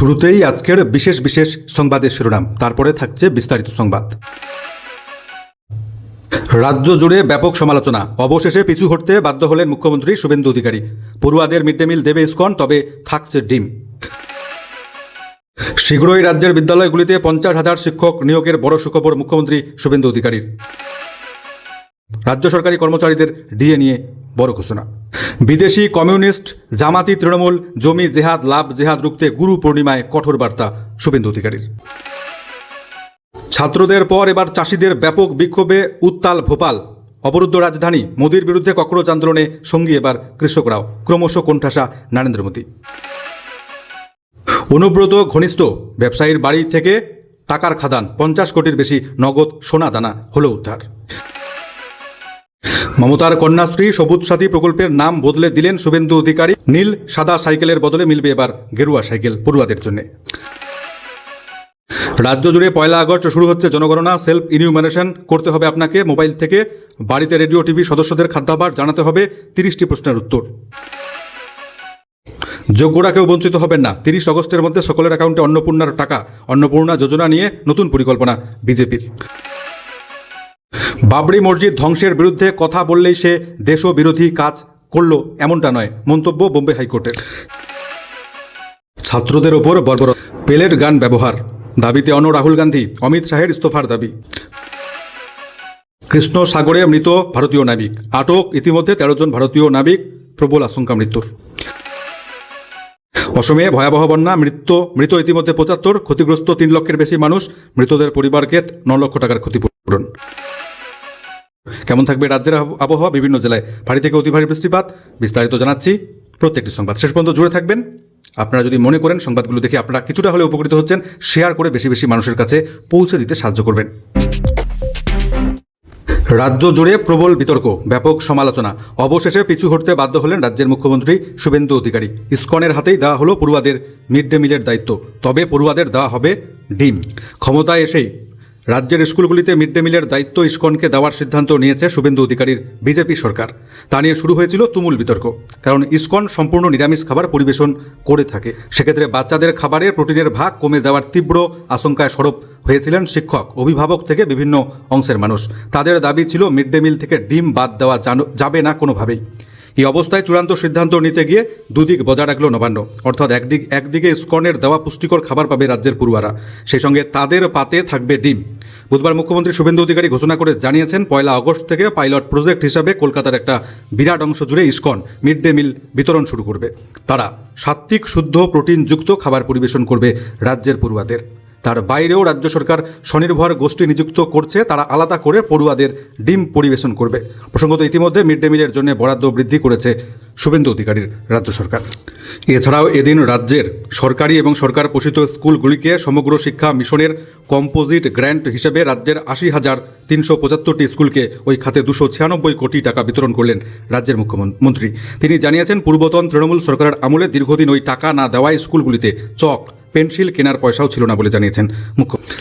শুরুতেই আজকের বিশেষ বিশেষ সংবাদের শিরোনাম, তারপরে থাকছে বিস্তারিত সংবাদ। রাজ্য জুড়ে ব্যাপক সমালোচনা, অবশেষে পিছু হটতে বাধ্য হলেন মুখ্যমন্ত্রী শুভেন্দু অধিকারী। পড়ুয়াদের মিড ডে মিল দেবে ইসকন, তবে থাকছে ডিম। শীঘ্রই রাজ্যের বিদ্যালয়গুলিতে 50,000 শিক্ষক নিয়োগের বড় সুখবর মুখ্যমন্ত্রী শুভেন্দু অধিকারীর। রাজ্য সরকারি কর্মচারীদের ডিএ নিয়ে বড় ঘোষণা। বিদেশি কমিউনিস্ট, জামাতি, তৃণমূল, জমি জেহাদ, লাভ জেহাদ রুখতে গুরু পূর্ণিমায় কঠোর বার্তা শুভেন্দু অধিকারীর। ছাত্রদের পর এবার চাষিদের ব্যাপক বিক্ষোভে উত্তাল ভোপাল। অবরুদ্ধ রাজধানী, মোদির বিরুদ্ধে ককরোচ আন্দোলনে সঙ্গী এবার কৃষকরাও, ক্রমশ কোণঠাসা নরেন্দ্র মোদী। অনুব্রত ঘনিষ্ঠ ব্যবসায়ীর বাড়ি থেকে টাকার খাদান, 50 কোটির বেশি নগদ সোনা দানা হলো উদ্ধার। মমতার কন্যাশ্রী সবুজ সাথী প্রকল্পের নাম বদলে দিলেন শুভেন্দু অধিকারী। নীল সাদা সাইকেলের বদলে মিলবে এবার গেরুয়া সাইকেল পড়ুয়াদের জন্য। রাজ্য জুড়ে 1 আগস্ট শুরু হচ্ছে জনগণনা। সেলফ ইনিউমারেশন করতে হবে আপনাকে মোবাইল থেকে। বাড়িতে রেডিও টিভি সদস্যদের খাদ্যাভার জানাতে হবে 30টি প্রশ্নের উত্তর। যোগ্যরা কেউ বঞ্চিত হবেন না। 30 আগস্টের মধ্যে সকলের অ্যাকাউন্টে অন্নপূর্ণার টাকা। অন্নপূর্ণা যোজনা নিয়ে নতুন পরিকল্পনা বিজেপির। বাবরি মসজিদ ধ্বংসের বিরুদ্ধে কথা বললেই সে দেশবিরোধী কাজ করল, এমনটা নয়, মন্তব্য বোম্বে হাইকোর্টের। ছাত্রদের ওপর বর্বর পেলেট গান ব্যবহার দাবিতে অন্য রাহুল গান্ধী, অমিত শাহের ইস্তফার দাবি। কৃষ্ণ সাগরে মৃত ভারতীয় নাবিক আটক, ইতিমধ্যে 13 জন ভারতীয় নাবিক, প্রবল আশঙ্কা মৃত্যুর। অসমে ভয়াবহ বন্যা, মৃত ইতিমধ্যে 75, ক্ষতিগ্রস্ত 3 লক্ষের বেশি মানুষ, মৃতদের পরিবারকে 9 লক্ষ টাকার ক্ষতিপূরণ। কেমন থাকবে রাজ্যের আবহাওয়া? বিভিন্ন জেলায় ভারী থেকে অতি ভারী বৃষ্টিপাত। বিস্তারিত জানাচ্ছি প্রত্যেকটি সংবাদ, শেষ পর্যন্ত জুড়ে থাকবেন। আপনারা যদি মনে করেন সংবাদগুলো দেখে আপনারা কিছুটা হলে উপকৃত হচ্ছেন, শেয়ার করে বেশি বেশি মানুষের কাছে পৌঁছে দিতে সাহায্য করবেন। রাজ্য জুড়ে প্রবল বিতর্ক, ব্যাপক সমালোচনা, অবশেষে পিছু হটতে বাধ্য হলেন রাজ্যের মুখ্যমন্ত্রী শুভেন্দু অধিকারী। ইসকনের হাতেই দেওয়া হলো পড়ুয়াদের মিড ডে মিলের দায়িত্ব, তবে পড়ুয়াদের দেওয়া হবে ডিম। ক্ষমতায় এসেই রাজ্যের স্কুলগুলিতে মিড ডে মিলের দায়িত্ব ইসকনকে দেওয়ার সিদ্ধান্ত নিয়েছে শুভেন্দু অধিকারীর বিজেপি সরকার। তা নিয়ে শুরু হয়েছিল তুমুল বিতর্ক, কারণ ইসকন সম্পূর্ণ নিরামিষ খাবার পরিবেশন করে থাকে। সেক্ষেত্রে বাচ্চাদের খাবারের প্রোটিনের ভাগ কমে যাওয়ার তীব্র আশঙ্কায় সরব হয়েছিলেন শিক্ষক, অভিভাবক থেকে বিভিন্ন অংশের মানুষ। তাদের দাবি ছিল মিড ডে মিল থেকে ডিম বাদ দেওয়া যাবে না কোনোভাবেই। এই অবস্থায় চূড়ান্ত সিদ্ধান্ত নিতে গিয়ে দুদিক বজায় রাখল নবান্ন, অর্থাৎ একদিকে ইসকনের দেওয়া পুষ্টিকর খাবার পাবে রাজ্যের পড়ুয়ারা, সেই সঙ্গে তাদের পাতে থাকবে ডিম। বুধবার মুখ্যমন্ত্রী শুভেন্দু অধিকারী ঘোষণা করে জানিয়েছেন, 1 আগস্ট থেকে পাইলট প্রজেক্ট হিসাবে কলকাতার একটা বিরাট অংশ জুড়ে ইসকন মিড ডে মিল বিতরণ শুরু করবে। তারা সাত্ত্বিক, শুদ্ধ, প্রোটিনযুক্ত খাবার পরিবেশন করবে রাজ্যের পড়ুয়াদের। তার বাইরেও রাজ্য সরকার স্বনির্ভর গোষ্ঠী নিযুক্ত করছে, তারা আলাদা করে পড়ুয়াদের ডিম পরিবেশন করবে। প্রসঙ্গত, ইতিমধ্যে মিড ডে মিলের জন্য বরাদ্দ বৃদ্ধি করেছে শুভেন্দু অধিকারীর রাজ্য সরকার। এছাড়াও এদিন রাজ্যের সরকারি এবং সরকার পোষিত স্কুলগুলিকে সমগ্র শিক্ষা মিশনের কম্পোজিট গ্র্যান্ট হিসেবে রাজ্যের 80,375টি স্কুলকে ওই খাতে 296 কোটি টাকা বিতরণ করলেন রাজ্যের মুখ্যমন্ত্রী। তিনি জানিয়েছেন, পূর্বতন তৃণমূল সরকারের আমলে দীর্ঘদিন ওই টাকা না দেওয়ায় স্কুলগুলিতে চক, পেন্সিল কেনার পয়সাও ছিল না বলে জানিয়েছেন মুখ্যমন্ত্রী।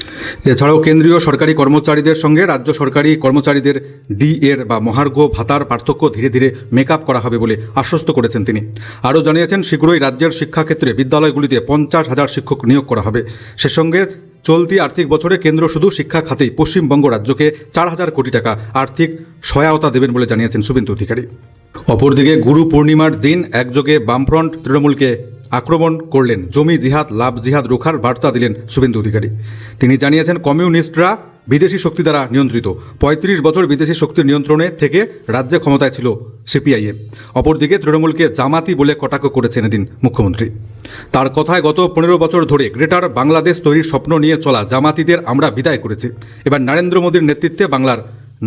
এছাড়াও কেন্দ্রীয় সরকারি কর্মচারীদের সঙ্গে রাজ্য সরকারি কর্মচারীদের ডিএর বা মহার্ঘ ভাতার পার্থক্য ধীরে ধীরে মেকআপ করা হবে বলে আশ্বস্ত করেছেন তিনি। আরও জানিয়েছেন, শীঘ্রই রাজ্যের শিক্ষাক্ষেত্রে বিদ্যালয়গুলিতে 50,000 শিক্ষক নিয়োগ করা হবে। সে সঙ্গে চলতি আর্থিক বছরে কেন্দ্র শুধু শিক্ষা খাতেই পশ্চিমবঙ্গ রাজ্যকে 4,000 কোটি টাকা আর্থিক সহায়তা দেবেন বলে জানিয়েছেন শুভেন্দু অধিকারী। অপরদিকে গুরু পূর্ণিমার দিন একযোগে বামফ্রন্ট তৃণমূলকে আক্রমণ করলেন, জমি জিহাদ, লাভ জিহাদ রোখার বার্তা দিলেন শুভেন্দু অধিকারী। তিনি জানিয়েছেন, কমিউনিস্টরা বিদেশি শক্তি দ্বারা নিয়ন্ত্রিত। 35 বছর বিদেশি শক্তির নিয়ন্ত্রণে থেকে রাজ্যে ক্ষমতায় ছিল সিপিআইএম। অপরদিকে তৃণমূলকে জামাতি বলে কটাক্ষ করেছেন এদিন মুখ্যমন্ত্রী। তার কথায়, গত 15 বছর ধরে গ্রেটার বাংলাদেশ তৈরির স্বপ্ন নিয়ে চলা জামাতিদের আমরা বিদায় করেছি। এবার নরেন্দ্র মোদীর নেতৃত্বে বাংলার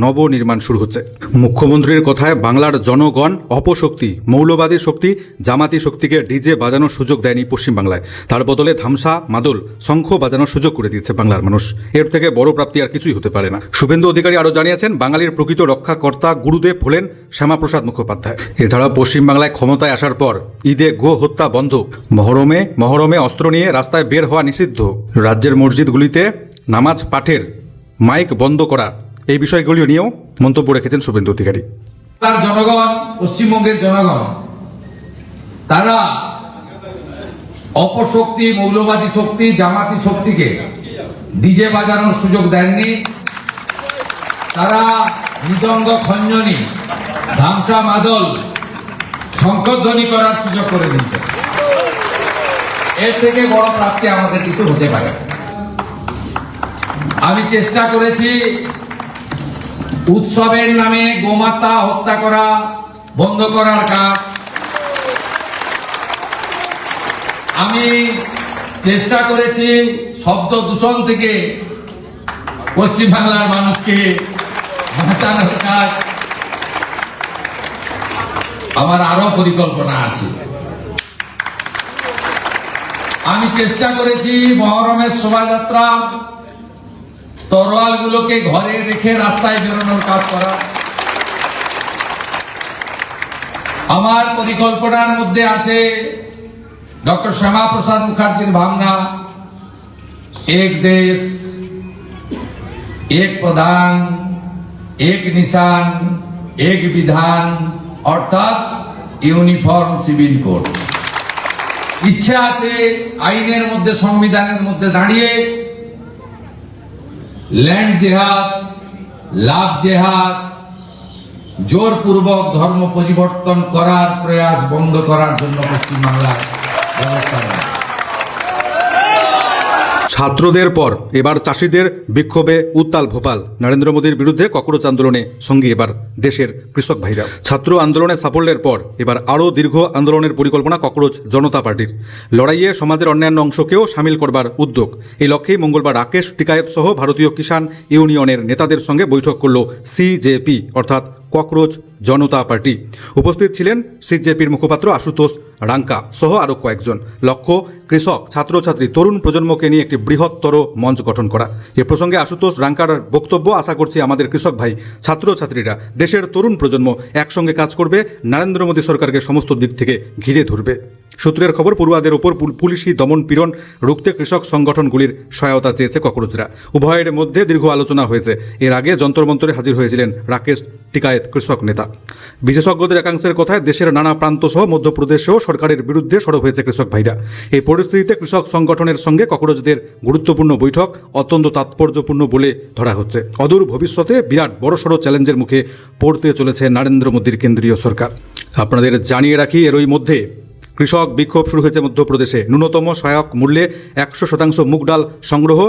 নবনির্মাণ শুরু হচ্ছে। মুখ্যমন্ত্রীর কথায়, বাংলার জনগণ অপশক্তি, মৌলবাদী শক্তি, জামাতি শক্তিকে ডিজে বাজানোর সুযোগ দেয়নি পশ্চিমবাংলায়। তার বদলে ধামসা, মাদল, শঙ্খ বাজানোর সুযোগ করে দিয়েছে বাংলার মানুষ। এর থেকে বড় প্রাপ্তি আর কিছুই হতে পারে না। শুভেন্দু অধিকারী আরও জানিয়েছেন, বাঙালির প্রকৃত রক্ষাকর্তা গুরুদেব হলেন শ্যামাপ্রসাদ মুখোপাধ্যায়। এছাড়াও পশ্চিমবাংলায় ক্ষমতায় আসার পর ঈদে গো হত্যা বন্ধ, মহরমে অস্ত্র নিয়ে রাস্তায় বের হওয়া নিষিদ্ধ, রাজ্যের মসজিদগুলিতে নামাজ পাঠের মাইক বন্ধ করা, এই বিষয়গুলি নিয়েও মন্তব্য রেখেছেন শুভেন্দু অধিকারী। জনগণ, পশ্চিমবঙ্গের জনগণ, তারা অপশক্তি, মৌলবাদী শক্তি, জামাতি শক্তিকে ডিজে বাজানোর সুযোগ দেননি। তারা মৃদঙ্গ, খঞ্জনি, ধামসা, মাদল, শঙ্খধ্বনি করার সুযোগ করে দিচ্ছে। এর থেকে বড় প্রাপ্তি আমাদের কিছু হতে পারে। আমি চেষ্টা করেছি উৎসবের নামে গোমাতা হত্যা করা বন্ধ করার কাজ। আমি চেষ্টা করেছি শব্দ দূষণ থেকে পশ্চিমবাংলার মানুষকে বাঁচানোর কাজ। আমার আরো পরিকল্পনা আছে। আমি চেষ্টা করেছি মহরমের শোভাযাত্রা তরোয়ালগুলোকে ঘরে রেখে রাস্তায় বেরোনোর কাজ করা। আমার পরিকল্পনার মধ্যে আছে ডক্টর শ্যামা প্রসাদ মুখার্জির ভাবনা, এক দেশ এক প্রধান এক নিশান এক বিধান, অর্থাৎ ইউনিফর্ম সিভিল কোড। ইচ্ছা আছে আইনের মধ্যে, সংবিধানের মধ্যে দাঁড়িয়ে ল্যান্ড জেহাদ, লাভ জেহাদ, জোরপূর্বক ধর্ম পরিবর্তন করার প্রয়াস বন্ধ করার জন্য পশ্চিমবাংলায় ব্যবস্থা নেয়। ছাত্রদের পর এবার চাষিদের বিক্ষোভে উত্তাল ভোপাল। নরেন্দ্র মোদীর বিরুদ্ধে ককরোচ আন্দোলনে সঙ্গী এবার দেশের কৃষক ভাইরা। ছাত্র আন্দোলনে সাফল্যের পর এবার আরও দীর্ঘ আন্দোলনের পরিকল্পনা ককরোচ জনতা পার্টির। লড়াইয়ে সমাজের অন্যান্য অংশকেও সামিল করবার উদ্যোগ। এই লক্ষ্যেই মঙ্গলবার রাকেশ টিকায়েত সহ ভারতীয় কিষাণ ইউনিয়নের নেতাদের সঙ্গে বৈঠক করল সিজেপি অর্থাৎ ককরোচ জনতা পার্টি। উপস্থিত ছিলেন সিজেপির মুখপাত্র আশুতোষ রাঙ্কা সহ আরও কয়েকজন। লক্ষ্য কৃষক, ছাত্রছাত্রী, তরুণ প্রজন্মকে নিয়ে একটি বৃহত্তর মঞ্চ গঠন করা। এ প্রসঙ্গে আশুতোষ রাঙ্কার বক্তব্য, আশা করছি আমাদের কৃষক ভাই, ছাত্রছাত্রীরা, দেশের তরুণ প্রজন্ম একসঙ্গে কাজ করবে, নরেন্দ্র মোদী সরকারকে সমস্ত দিক থেকে ঘিরে ধরবে। সূত্রের খবর, পড়ুয়াদের ওপর পুলিশি দমন পীড়ন রুখতে কৃষক সংগঠনগুলির সহায়তা চেয়েছে ককরোচরা। উভয়ের মধ্যে দীর্ঘ আলোচনা হয়েছে। এর আগে যন্তর মন্তরে হাজির হয়েছিলেন রাকেশ টিকায়েত কৃষক নেতা। বিশেষজ্ঞদের একাংশের কথায় দেশের নানা প্রান্ত সহ মধ্যপ্রদেশেও সরকারের বিরুদ্ধে সরব হয়েছে কৃষক ভাইরা। এই পরিস্থিতিতে কৃষক সংগঠনের সঙ্গে ককরোচদের গুরুত্বপূর্ণ বৈঠক অত্যন্ত তাৎপর্যপূর্ণ বলে ধরা হচ্ছে। অদূর ভবিষ্যতে বিরাট বড়সড় চ্যালেঞ্জের মুখে পড়তে চলেছে নরেন্দ্র মোদীর কেন্দ্রীয় সরকার। আপনাদের জানিয়ে রাখি, এরই মধ্যে কৃষক বিক্ষোভ শুরু হয়েছে মধ্যপ্রদেশে। ন্যূনতম সহায়ক মূল্যে 100% মুগ ডাল সংগ্রহ,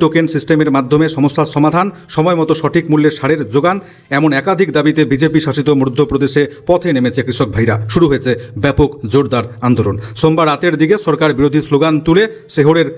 টোকেন সিস্টেমের মাধ্যমে সমস্যার সমাধান, সময়মতো সঠিক মূল্যে সারের যোগান, এমন একাধিক দাবিতে বিজেপি শাসিত মধ্যপ্রদেশে পথে নেমেছে কৃষক ভাইরা। শুরু হয়েছে ব্যাপক জোরদার আন্দোলন। সোমবার রাতের দিকে সরকার বিরোধী স্লোগান তুলে শহরের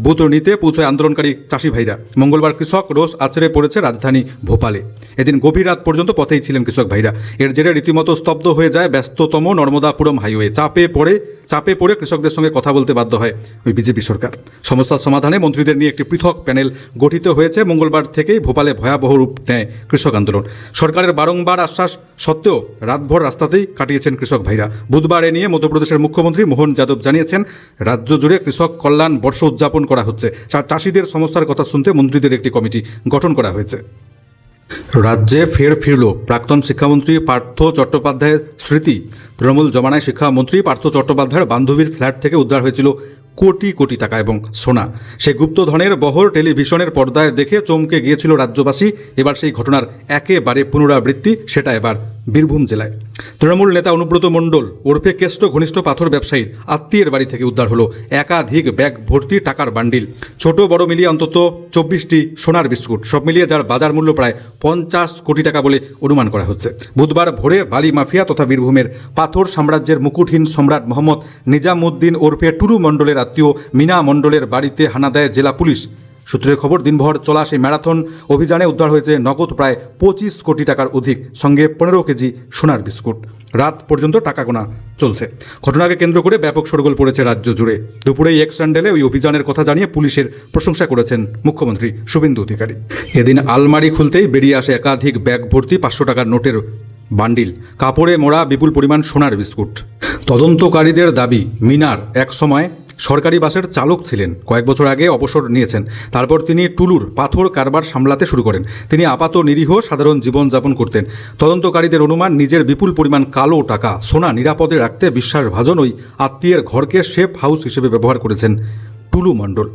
বুথ নিতে পৌঁছয় আন্দোলনকারী চাষি ভাইরা। মঙ্গলবার কৃষক রোষ আছড়ে পড়েছে রাজধানী ভোপালে। এদিন গভীর রাত পর্যন্ত পথেই ছিলেন কৃষক ভাইরা। এর জেরে রীতিমতো স্তব্ধ হয়ে যায় ব্যস্ততম নর্মদাপুরম হাইওয়ে। চাপে পড়ে কৃষকদের সঙ্গে কথা বলতে বাধ্য হয় ওই বিজেপি সরকার। সমস্যার সমাধানে মন্ত্রীদের নিয়ে একটি পৃথক প্যানেল গঠিত হয়েছে। মঙ্গলবার থেকেই ভোপালে ভয়াবহ রূপ নেয় কৃষক আন্দোলন। সরকারের বারংবার আশ্বাস সত্ত্বেও রাতভর রাস্তাতেই কাটিয়েছেন কৃষক ভাইরা। বুধবার এ নিয়ে মধ্যপ্রদেশের মুখ্যমন্ত্রী মোহন যাদব জানিয়েছেন, রাজ্য জুড়ে কৃষক কল্যাণ বর্ষ উদযাপন করা হচ্ছে। চাষিদের সমস্যার কথা শুনতে মন্ত্রীদের একটি কমিটি গঠন করা হয়েছে। রাজ্যে ফের ফিরল প্রাক্তন শিক্ষামন্ত্রী পার্থ চট্টোপাধ্যায়ের স্মৃতি। তৃণমূল জমানায় শিক্ষামন্ত্রী পার্থ চট্টোপাধ্যায়ের বান্ধবীর ফ্ল্যাট থেকে উদ্ধার হয়েছিল কোটি কোটি টাকা এবং সোনা। সেই গুপ্তধনের বহর টেলিভিশনের পর্দায় দেখে চমকে গিয়েছিল রাজ্যবাসী। এবার সেই ঘটনার একেবারে পুনরাবৃত্তি, সেটা এবার বীরভূম জেলায়। তৃণমূল নেতা অনুব্রত মণ্ডল ওরফে কেষ্ট ঘনিষ্ঠ পাথর ব্যবসায়ীর আত্মীয়ের বাড়ি থেকে উদ্ধার হলো একাধিক ব্যাগ ভর্তি টাকার বান্ডিল। ছোট বড় মিলিয়ে অন্তত 24টি সোনার বিস্কুট, সব মিলিয়ে যার বাজার মূল্য প্রায় 50 কোটি টাকা বলে অনুমান করা হচ্ছে। বুধবার ভোরে বালি মাফিয়া তথা বীরভূমের পাথর সাম্রাজ্যের মুকুটহীন সম্রাট মোহাম্মদ নিজামুদ্দিন ওরফে টুরু মণ্ডলের আত্মীয় মিনা মণ্ডলের বাড়িতে হানা দেয় জেলা পুলিশ। সূত্রের খবর, দিনভর চলা সেই ম্যারাথন অভিযানে উদ্ধার হয়েছে নগদ প্রায় 25 কোটি টাকার অধিক, সঙ্গে 15 কেজি সোনার বিস্কুট। রাত পর্যন্ত টাকা গোনা চলছে। ঘটনাকে কেন্দ্র করে ব্যাপক শোরগোল পড়েছে রাজ্য জুড়ে। দুপুরে এক্স স্যান্ডেলে ওই অভিযানের কথা জানিয়ে পুলিশের প্রশংসা করেছেন মুখ্যমন্ত্রী শুভেন্দু অধিকারী। এদিন আলমারি খুলতেই বেরিয়ে আসে একাধিক ব্যাগ ভর্তি 500 টাকার নোটের বান্ডিল, কাপড়ে মোড়া বিপুল পরিমাণ সোনার বিস্কুট। তদন্তকারীদের দাবি, মিনার এক সময় সরকারি বাসের চালক ছিলেন। কয়েক বছর আগে অবসর নিয়েছেন। তারপর তিনি টুলুর পাথর কারবার সামলাতে শুরু করেন। তিনি আপাত নিরীহ সাধারণ জীবনযাপন করতেন। তদন্তকারীদের অনুমান, নিজের বিপুল পরিমাণ কালো টাকা সোনা নিরাপদে রাখতে বিশ্বাসভাজন ওই আত্মীয়ের ঘরকে সেফ হাউস হিসেবে ব্যবহার করেছেন টুলু মণ্ডল।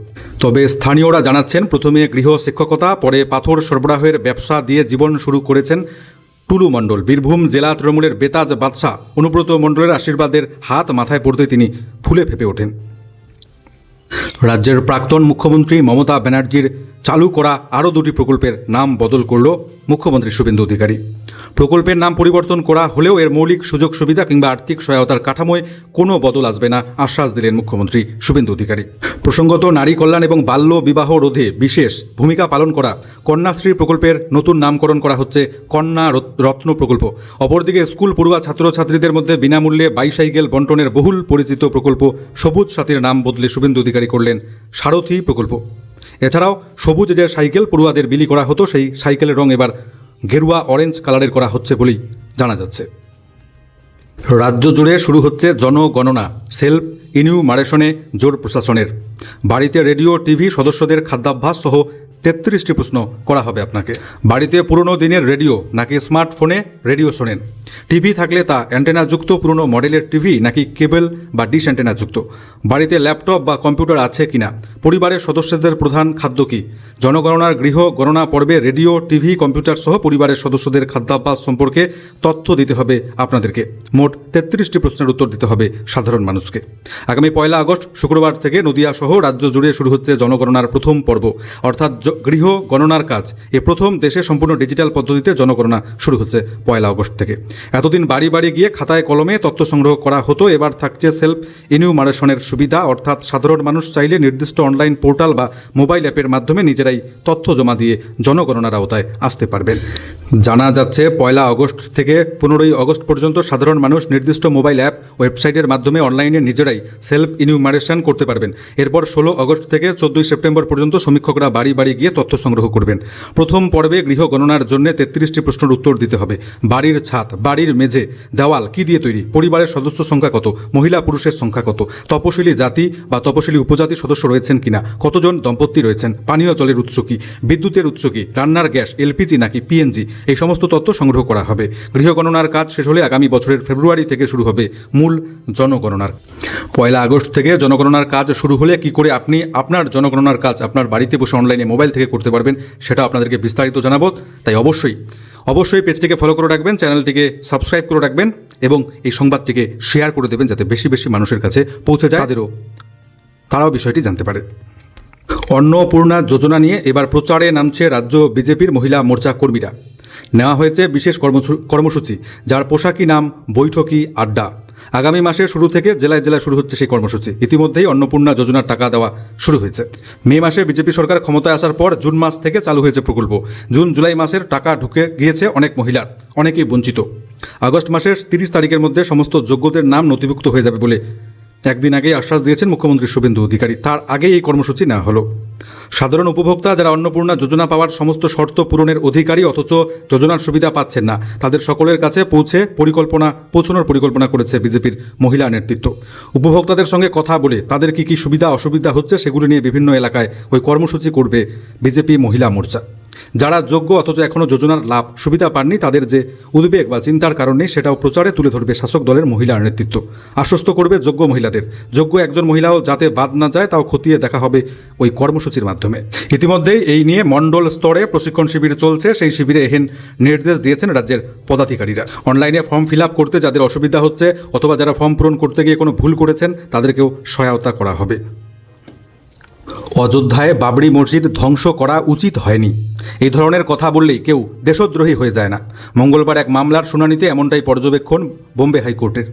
তবে স্থানীয়রা জানাচ্ছেন, প্রথমে গৃহ শিক্ষকতা, পরে পাথর সরবরাহের ব্যবসা দিয়ে জীবন শুরু করেছেন টুলু মণ্ডল। বীরভূম জেলা তৃণমূলের বেতাজ বাদশাহ অনুব্রত মণ্ডলের আশীর্বাদের হাত মাথায় পড়তে তিনি ফুলে ফেপে ওঠেন। রাজ্যের প্রাক্তন মুখ্যমন্ত্রী মমতা ব্যানার্জির চালু করা আরও দুটি প্রকল্পের নাম বদল করল মুখ্যমন্ত্রী শুভেন্দু অধিকারী। প্রকল্পের নাম পরিবর্তন করা হলেও এর মৌলিক সুযোগ সুবিধা কিংবা আর্থিক সহায়তার কাঠামোয় কোনো বদল আসবে না, আশ্বাস দিলেন মুখ্যমন্ত্রী শুভেন্দু অধিকারী। প্রসঙ্গত, নারী কল্যাণ এবং বাল্য বিবাহ রোধে বিশেষ ভূমিকা পালন করা কন্যাশ্রী প্রকল্পের নতুন নামকরণ করা হচ্ছে কন্যা রত্ন প্রকল্প। অপরদিকে স্কুল পড়ুয়া ছাত্রছাত্রীদের মধ্যে বিনামূল্যে বাইসাইকেল বন্টনের বহুল পরিচিত প্রকল্প সবুজ সাথীর নাম বদলে শুভেন্দু অধিকারী করলেন সারথী প্রকল্প। এছাড়াও সবুজ যে সাইকেল পড়ুয়াদের বিলি করা হতো, সেই সাইকেলের রং এবার গেরুয়া অরেঞ্জ কালারের করা হচ্ছে বলেই জানা যাচ্ছে। রাজ্য জুড়ে শুরু হচ্ছে জনগণনা। সেলফ ইনিউমারেশনে জোর প্রশাসনের। বাড়িতে রেডিও টিভি সদস্যদের খাদ্যাভ্যাস সহ 33টি প্রশ্ন করা হবে আপনাকে। বাড়িতে পুরনো দিনের রেডিও নাকি স্মার্টফোনে রেডিও শোনেন? টিভি থাকলে তা অ্যান্টেনাযুক্ত পুরনো মডেলের টিভি নাকি কেবল বা ডিশ অ্যান্টেনাযুক্ত? বাড়িতে ল্যাপটপ বা কম্পিউটার আছে কিনা? পরিবারের সদস্যদের প্রধান খাদ্য কী? জনগণনার গৃহ গণনা পর্বে রেডিও টিভি কম্পিউটার সহ পরিবারের সদস্যদের খাদ্যাভ্যাস সম্পর্কে তথ্য দিতে হবে আপনাদেরকে। মোট 33টি প্রশ্নের উত্তর দিতে হবে সাধারণ মানুষকে। আগামী 1 আগস্ট শুক্রবার থেকে নদিয়া সহ রাজ্য জুড়ে শুরু হচ্ছে জনগণনার প্রথম পর্ব, অর্থাৎ গৃহ গণনার কাজ। এ প্রথম দেশে সম্পূর্ণ ডিজিটাল পদ্ধতিতে জনগণনা শুরু হচ্ছে 1 আগস্ট থেকে। এতদিন বাড়ি বাড়ি গিয়ে খাতায় কলমে তথ্য সংগ্রহ করা হতো, এবার থাকছে সেলফ ইনিউমারেশনের সুবিধা, অর্থাৎ সাধারণ মানুষ চাইলে নির্দিষ্ট অনলাইন পোর্টাল বা মোবাইল অ্যাপের মাধ্যমে নিজেরাই তথ্য জমা দিয়ে জনগণনার আওতায় আসতে পারবেন। জানা যাচ্ছে 1 আগস্ট থেকে 15 আগস্ট পর্যন্ত সাধারণ মানুষ নির্দিষ্ট মোবাইল অ্যাপ ওয়েবসাইটের মাধ্যমে অনলাইনে নিজেরাই সেলফ ইনিউমারেশন করতে পারবেন। এরপর 16 আগস্ট থেকে 14 সেপ্টেম্বর পর্যন্ত সমীক্ষকরা বাড়ি বাড়ি গিয়ে তথ্য সংগ্রহ করবেন। প্রথম পর্বে গৃহ গণনার জন্য 33টি প্রশ্নের উত্তর দিতে হবে। বাড়ির ছাদ, বাড়ির মেঝে, দেওয়াল কী দিয়ে তৈরি? পরিবারের সদস্য সংখ্যা কত? মহিলা পুরুষের সংখ্যা কত? তপশিলি জাতি বা তপশিলি উপজাতি সদস্য রয়েছেন কিনা? কতজন দম্পতি রয়েছেন? পানীয় জলের উৎস কী? বিদ্যুতের উৎস কী? রান্নার গ্যাস এলপিজি নাকি পিএনজি? এই সমস্ত তথ্য সংগ্রহ করা হবে। গৃহ গণনার কাজ শেষ হলে আগামী বছরের ফেব্রুয়ারি থেকে শুরু হবে মূল জনগণনার। 1 আগস্ট থেকে জনগণনার কাজ শুরু হলে কি করে আপনি আপনার জনগণনার কাজ আপনার বাড়িতে বসে অনলাইনে মোবাইল থেকে করতে পারবেন, সেটা আপনাদেরকে বিস্তারিত জানাবো। তাই অবশ্যই পেজটিকে ফলো করে রাখবেন, চ্যানেলটিকে সাবস্ক্রাইব করে রাখবেন এবং এই সংবাদটিকে শেয়ার করে দেবেন যাতে বেশি বেশি মানুষের কাছে পৌঁছে যায়, তারাও বিষয়টি জানতে পারে। অন্নপূর্ণা যোজনা নিয়ে এবার প্রচারে নামছে রাজ্য বিজেপির মহিলা মোর্চা কর্মীরা। নেওয়া হয়েছে বিশেষ কর্মসূচি, যার পোশাকি নাম বৈঠকি আড্ডা। আগামী মাসের শুরু থেকে জেলায় জেলায় শুরু হচ্ছে সেই কর্মসূচি। ইতিমধ্যেই অন্নপূর্ণা যোজনার টাকা দেওয়া শুরু হয়েছে। মে মাসে বিজেপি সরকার ক্ষমতায় আসার পর জুন মাস থেকে চালু হয়েছে প্রকল্প। জুন জুলাই মাসের টাকা ঢুকে গিয়েছে অনেক মহিলার, অনেকেই বঞ্চিত। আগস্ট মাসের 30 তারিখের মধ্যে সমস্ত যোগ্যদের নাম নথিভুক্ত হয়ে যাবে বলে একদিন আগেই আশ্বাস দিয়েছেন মুখ্যমন্ত্রী শুভেন্দু অধিকারী। তার আগেই এই কর্মসূচি নেওয়া হলো। সাধারণ উপভোক্তা যারা অন্নপূর্ণা যোজনা পাওয়ার সমস্ত শর্ত পূরণের অধিকারী অথচ যোজনার সুবিধা পাচ্ছেন না, তাদের সকলের কাছে পৌঁছানোর পরিকল্পনা করেছে বিজেপির মহিলা নেতৃত্ব। উপভোক্তাদের সঙ্গে কথা বলে তাদের কি কি সুবিধা অসুবিধা হচ্ছে সেগুলো নিয়ে বিভিন্ন এলাকায় ওই কর্মসূচি করবে বিজেপি মহিলা মোর্চা। যারা যোগ্য অথচ এখনও যোজনার লাভ সুবিধা পাননি, তাদের যে উদ্বেগ বা চিন্তার কারণ নেই সেটাও প্রচারে তুলে ধরবে শাসক দলের মহিলা নেতৃত্ব। আশ্বস্ত করবে যোগ্য মহিলাদের। যোগ্য একজন মহিলাও যাতে বাদ না যায় তাও খতিয়ে দেখা হবে ওই কর্মসূচির মাধ্যমে। ইতিমধ্যেই এই নিয়ে মণ্ডল স্তরে প্রশিক্ষণ শিবির চলছে। সেই শিবিরে এহেন নির্দেশ দিয়েছেন রাজ্যের পদাধিকারীরা। অনলাইনে ফর্ম ফিল আপ করতে যাদের অসুবিধা হচ্ছে অথবা যারা ফর্ম পূরণ করতে গিয়ে কোনো ভুল করেছেন তাদেরকেও সহায়তা করা হবে। অযোধ্যায় বাবরি মসজিদ ধ্বংস করা উচিত হয়নি, এই ধরনের কথা বললেই কেউ দেশদ্রোহী হয়ে যায় না। মঙ্গলবার এক মামলার শুনানিতে এমনটাই পর্যবেক্ষণ বোম্বে হাইকোর্টের।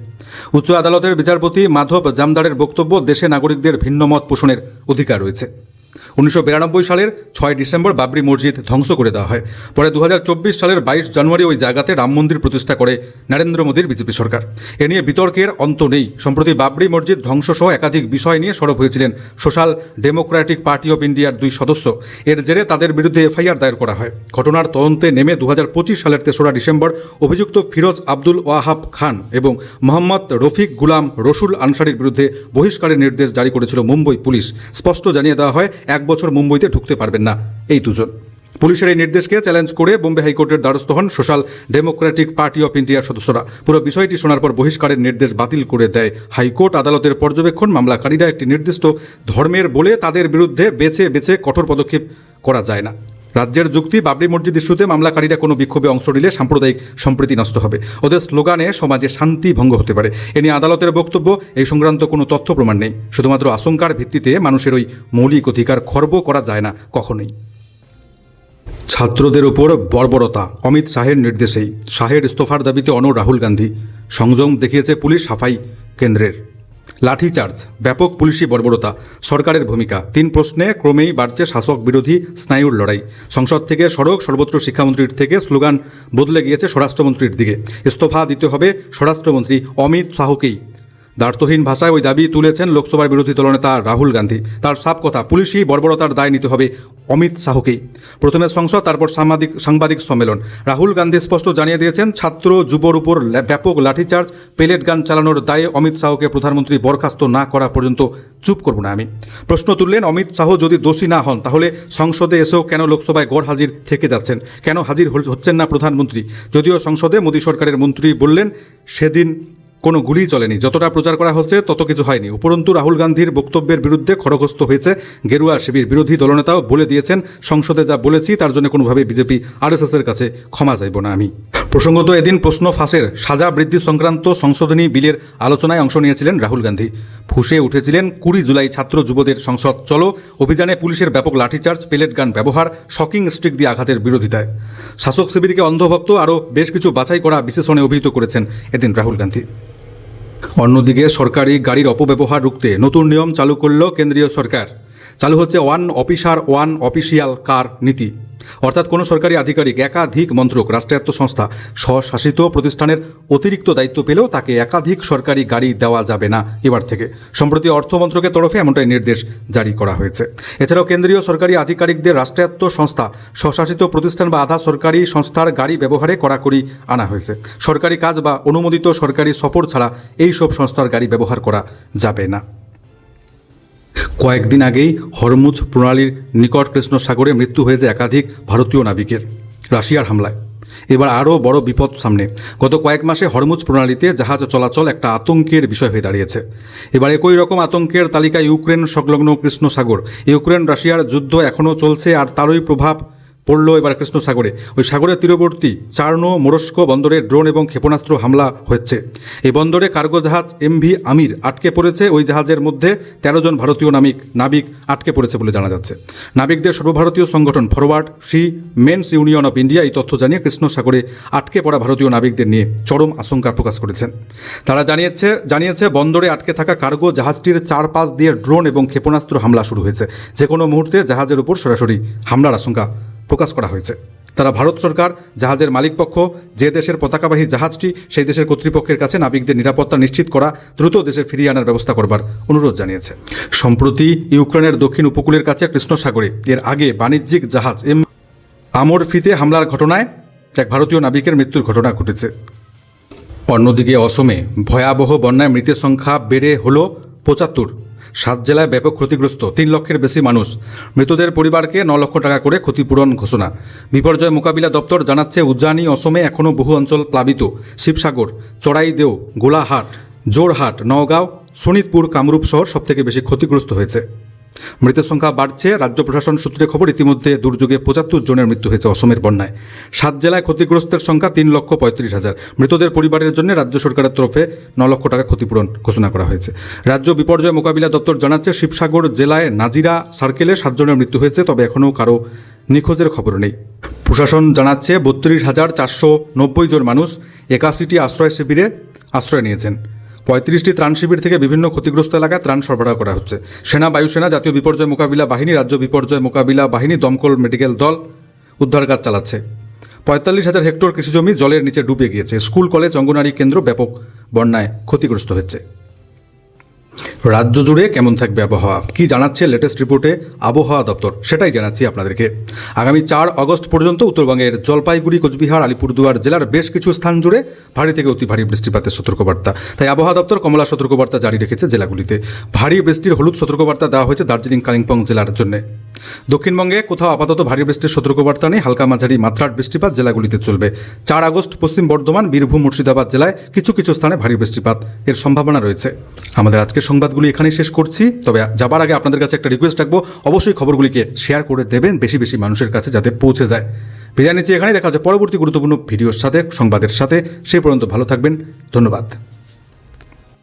উচ্চ আদালতের বিচারপতি মাধব জামদারের বক্তব্য, দেশে নাগরিকদের ভিন্ন মত পোষণের অধিকার রয়েছে। 1992 সালের 6 ডিসেম্বর বাবরি মসজিদ ধ্বংস করে দেওয়া হয়। পরে 2024 সালের 22 জানুয়ারি ওই জায়গাতে রাম মন্দির প্রতিষ্ঠা করে নরেন্দ্র মোদীর বিজেপি সরকার। এ নিয়ে বিতর্কের অন্ত নেই। সম্প্রতি বাবরি মসজিদ ধ্বংসসহ একাধিক বিষয় নিয়ে সরব হয়েছিলেন সোশ্যাল ডেমোক্রেটিক পার্টি অব ইন্ডিয়ার 2 সদস্য। এর জেরে তাদের বিরুদ্ধে এফআইআর দায়ের করা হয়। ঘটনার তদন্তে নেমে 2025 সালের 3রা ডিসেম্বর অভিযুক্ত ফিরোজ আব্দুল ওয়াহাব খান এবং মোহাম্মদ রফিক গুলাম রসুল আনসারির বিরুদ্ধে বহিষ্কারের নির্দেশ জারি করেছিল মুম্বই পুলিশ। স্পষ্ট জানিয়ে দেওয়া হয় 1 বছর মুম্বইতে ঢুকতে পারবেন না এই দুজন। পুলিশের এই নির্দেশকে চ্যালেঞ্জ করে বোম্বে হাইকোর্টের দ্বারস্থ হন সোশ্যাল ডেমোক্রেটিক পার্টি অফ ইন্ডিয়ার সদস্যরা। পুরো বিষয়টি শোনার পর বহিষ্কারের নির্দেশ বাতিল করে দেয় হাইকোর্ট। আদালতের পর্যবেক্ষণ, মামলাকারীরা একটি নির্দিষ্ট ধর্মের বলে তাদের বিরুদ্ধে বেছে বেছে কঠোর পদক্ষেপ করা যায় না। রাজ্যের যুক্তি, বাবরি মসজিদ ইস্যুতে মামলাকারীরা কোনো বিক্ষোভে অংশ নিলে সাম্প্রদায়িক সম্প্রীতি নষ্ট হবে, ওদের স্লোগানে সমাজে শান্তি ভঙ্গ হতে পারে। এ নিয়ে আদালতের বক্তব্য, এই সংক্রান্ত কোনো তথ্য প্রমাণ নেই, শুধুমাত্র আশঙ্কার ভিত্তিতে মানুষের ওই মৌলিক অধিকার খর্ব করা যায় না কখনোই। ছাত্রদের উপর বর্বরতা, অমিত শাহের নির্দেশেই। শাহের ইস্তফার দাবিতে অনড় রাহুল গান্ধী। সংযম দেখিয়েছে পুলিশ, সাফাই কেন্দ্রের। লাঠিচার্জ, ব্যাপক পুলিশি বর্বরতা, সরকারের ভূমিকা। 3 প্রশ্নে ক্রমেই বাড়ছে শাসক বিরোধী স্নায়ুর লড়াই। সংসদ থেকে সড়ক, সর্বত্র শিক্ষামন্ত্রীর থেকে স্লোগান বদলে গিয়েছে স্বরাষ্ট্রমন্ত্রীর দিকে। ইস্তফা দিতে হবে স্বরাষ্ট্রমন্ত্রী অমিত শাহকেই। দ্বার্থহীন ভাষায় ওই দাবি তুলেছেন লোকসভার বিরোধী দলনেতা রাহুল গান্ধী। তার সাফ কথা, পুলিশি বর্বরতার দায় নিতে হবে অমিত শাহকেই। প্রথমে সংসদ, তারপর সাংবাদিক সম্মেলন। রাহুল গান্ধী স্পষ্ট জানিয়ে দিয়েছেন, ছাত্র যুবর উপর ব্যাপক লাঠিচার্জ, পেলেট গান চালানোর দায়ে অমিত শাহকে প্রধানমন্ত্রী বরখাস্ত না করা পর্যন্ত চুপ করব না আমি। প্রশ্ন তুললেন, অমিত শাহ যদি দোষী না হন তাহলে সংসদে এসেও কেন লোকসভায় গড় হাজির থেকে যাচ্ছেন, কেন হাজির হচ্ছেন না প্রধানমন্ত্রী? যদিও সংসদে মোদী সরকারের মন্ত্রী বললেন, সেদিন কোনো গুলি চলেনি, যতটা প্রচার করা হচ্ছে তত কিছু হয়নি। উপরন্তু রাহুল গান্ধীর বক্তব্যের বিরুদ্ধে খড়গহস্ত হয়েছে গেরুয়া শিবির। বিরোধী দলনেতাও বলে দিয়েছেন, সংসদে যা বলেছি তার জন্য কোনোভাবে বিজেপি আরএসএসের কাছে ক্ষমা চাইব না আমি। প্রসঙ্গত, এদিন প্রশ্ন ফাঁসের সাজা বৃদ্ধি সংক্রান্ত সংশোধনী বিলের আলোচনায় অংশ নিয়েছিলেন রাহুল গান্ধী। ফুঁসে উঠেছিলেন 20 জুলাই ছাত্র যুবদের সংসদ চলো অভিযানে পুলিশের ব্যাপক লাঠিচার্জ, পেলেট গান ব্যবহার, শকিং স্টিক দিয়ে আঘাতের বিরোধিতায়। শাসক শিবিরকে অন্ধভক্ত, আরও বেশ কিছু বাছাই করা বিশেষণে অভিহিত করেছেন এদিন রাহুল গান্ধী। অন্যদিকে সরকারি গাড়ির অপব্যবহার রুখতে নতুন নিয়ম চালু করল কেন্দ্রীয় সরকার। চালু হচ্ছে 1 অফিসার 1 অফিসিয়াল কার নীতি। অর্থাৎ কোনো সরকারি আধিকারিক, একাধিক মন্ত্রক, রাষ্ট্রায়ত্ত সংস্থা, স্বশাসিত প্রতিষ্ঠানের অতিরিক্ত দায়িত্ব পেলেও তাকে একাধিক সরকারি গাড়ি দেওয়া যাবে না এবার থেকে। সম্প্রতি অর্থ মন্ত্রকের তরফে এমনটাই নির্দেশ জারি করা হয়েছে। এছাড়াও কেন্দ্রীয় সরকারি আধিকারিকদের রাষ্ট্রায়ত্ত সংস্থা, স্বশাসিত প্রতিষ্ঠান বা আধা সরকারি সংস্থার গাড়ি ব্যবহারে কড়াকড়ি আনা হয়েছে। সরকারি কাজ বা অনুমোদিত সরকারি সফর ছাড়া এই সব সংস্থার গাড়ি ব্যবহার করা যাবে না। কয়েকদিন আগেই হরমুজ প্রণালীর নিকট কৃষ্ণ সাগরে মৃত্যু হয়েছে একাধিক ভারতীয় নাবিকের রাশিয়ার হামলায়। এবার আরও বড় বিপদ সামনে। গত কয়েক মাসে হরমুজ প্রণালীতে জাহাজ চলাচল একটা আতঙ্কের বিষয় হয়ে দাঁড়িয়েছে। এবার একই রকম আতঙ্কের তালিকায় ইউক্রেন সংলগ্ন কৃষ্ণ সাগর। ইউক্রেন রাশিয়ার যুদ্ধ এখনও চলছে, আর তারই প্রভাব পড়ল এবার কৃষ্ণ সাগরে। ওই সাগরের তীরবর্তী চার্নো মোরস্কো বন্দরে ড্রোন এবং ক্ষেপণাস্ত্র হামলা হচ্ছে। এই বন্দরে কার্গো জাহাজ MV আমির আটকে পড়েছে। ওই জাহাজের মধ্যে 13 জন ভারতীয় নাবিক আটকে পড়েছে বলে জানা যাচ্ছে। নাবিকদের সর্বভারতীয় সংগঠন forward seamen's union of India এই তথ্য জানিয়ে কৃষ্ণ সাগরে আটকে পড়া ভারতীয় নাবিকদের নিয়ে চরম আশঙ্কা প্রকাশ করেছেন। তারা জানিয়েছে বন্দরে আটকে থাকা কার্গো জাহাজটির চারপাশ দিয়ে ড্রোন এবং ক্ষেপণাস্ত্র হামলা শুরু হয়েছে। যে কোনো মুহূর্তে জাহাজের উপর সরাসরি হামলার আশঙ্কা প্রকাশ করা হয়েছে। তারা ভারত সরকার, জাহাজের মালিকপক্ষ, যে দেশের পতাকাবাহী জাহাজটি সেই দেশের কর্তৃপক্ষের কাছে নাবিকদের নিরাপত্তা নিশ্চিত করা, দ্রুত দেশে ফিরিয়ে আনার ব্যবস্থা করবার অনুরোধ জানিয়েছে। সম্প্রতি ইউক্রেনের দক্ষিণ উপকূলের কাছে কৃষ্ণ সাগরে এর আগে বাণিজ্যিক জাহাজ আমরফিতে হামলার ঘটনায় এক ভারতীয় নাবিকের মৃত্যুর ঘটনা ঘটেছে। অন্যদিকে অসমে ভয়াবহ বন্যায় মৃতের সংখ্যা বেড়ে হলো 75। 7 জেলায় ব্যাপক ক্ষতিগ্রস্ত, 3 লক্ষের বেশি মানুষ। মৃতদের পরিবারকে 9 লক্ষ টাকা করে ক্ষতিপূরণ ঘোষণা। বিপর্যয় মোকাবিলা দপ্তর জানাচ্ছে, উজ্জানি অসমে এখনও বহু অঞ্চল প্লাবিত। শিবসাগর, চড়াইদেও, গোলাহাট, জোরহাট, নওগাঁও, শোনিতপুর, কামরূপ শহর সবথেকে বেশি ক্ষতিগ্রস্ত হয়েছে। মৃতের সংখ্যা বাড়ছে। রাজ্য প্রশাসন সূত্রে খবর, ইতিমধ্যে দুর্যোগে 75 জনের মৃত্যু হয়েছে অসমের বন্যায়। 7 জেলায় ক্ষতিগ্রস্তের সংখ্যা 3,35,000। মৃতদের পরিবারের জন্য রাজ্য সরকারের তরফে 9 লক্ষ টাকা ক্ষতিপূরণ ঘোষণা করা হয়েছে। রাজ্য বিপর্যয় মোকাবিলা দপ্তর জানাচ্ছে, শিবসাগর জেলায় নাজিরা সার্কেলে 7 জনের মৃত্যু হয়েছে, তবে এখনও কারো নিখোঁজের খবর নেই। প্রশাসন জানাচ্ছে 32,490 জন মানুষ 81টি আশ্রয় শিবিরে আশ্রয় নিয়েছেন। 35টি ত্রাণ শিবির থেকে বিভিন্ন ক্ষতিগ্রস্ত এলাকায় ত্রাণ সরবরাহ করা হচ্ছে। সেনা, বায়ুসেনা, জাতীয় বিপর্যয় মোকাবিলা বাহিনী, রাজ্য বিপর্যয় মোকাবিলা বাহিনী, দমকল, মেডিকেল দল উদ্ধার কাজ চালাচ্ছে। 45,000 হেক্টর কৃষিজমি জলের নিচে ডুবে গিয়েছে। স্কুল, কলেজ, অঙ্গনারী কেন্দ্র ব্যাপক বন্যায় ক্ষতিগ্রস্ত হচ্ছে। রাজ্য জুড়ে কেমন থাকবে আবহাওয়া, কি জানাচ্ছে লেটেস্ট রিপোর্টে আবহাওয়া দপ্তর, সেটাই জানাচ্ছি আপনাদেরকে। আগামী 4 আগস্ট পর্যন্ত উত্তরবঙ্গের জলপাইগুড়ি, কোচবিহার, আলিপুরদুয়ার জেলার বেশ কিছু স্থান জুড়ে ভারী থেকে অতি ভারী বৃষ্টিপাতের সতর্কবার্তা। তাই আবহাওয়া দপ্তর কমলা সতর্কবার্তা জারি রেখেছে জেলাগুলিতে। ভারী বৃষ্টির হলুদ সতর্কবার্তা দেওয়া হয়েছে দার্জিলিং, কালিম্পং জেলার জন্য। দক্ষিণবঙ্গে কোথাও আপাতত ভারী বৃষ্টির সতর্কবার্তা নেই। হালকা মাঝারি মাত্রার বৃষ্টিপাত জেলাগুলিতে চলবে। 4 আগস্ট পশ্চিম বর্ধমান, বীরভূম, মুর্শিদাবাদ জেলায় কিছু কিছু স্থানে ভারী বৃষ্টিপাত এর সম্ভাবনা রয়েছে। আমাদের আজকের সংবাদগুলি এখানেই শেষ করছি। তবে যাবার আগে আপনাদের কাছে একটা রিকোয়েস্ট রাখবো, অবশ্যই খবরগুলিকে শেয়ার করে দেবেন বেশি বেশি মানুষের কাছে, যাতে পৌঁছে যায়। বিদায় নিচ্ছি এখানেই, দেখা হচ্ছে পরবর্তী গুরুত্বপূর্ণ ভিডিওর সাথে, সংবাদের সাথে। সেই পর্যন্ত ভালো থাকবেন। ধন্যবাদ।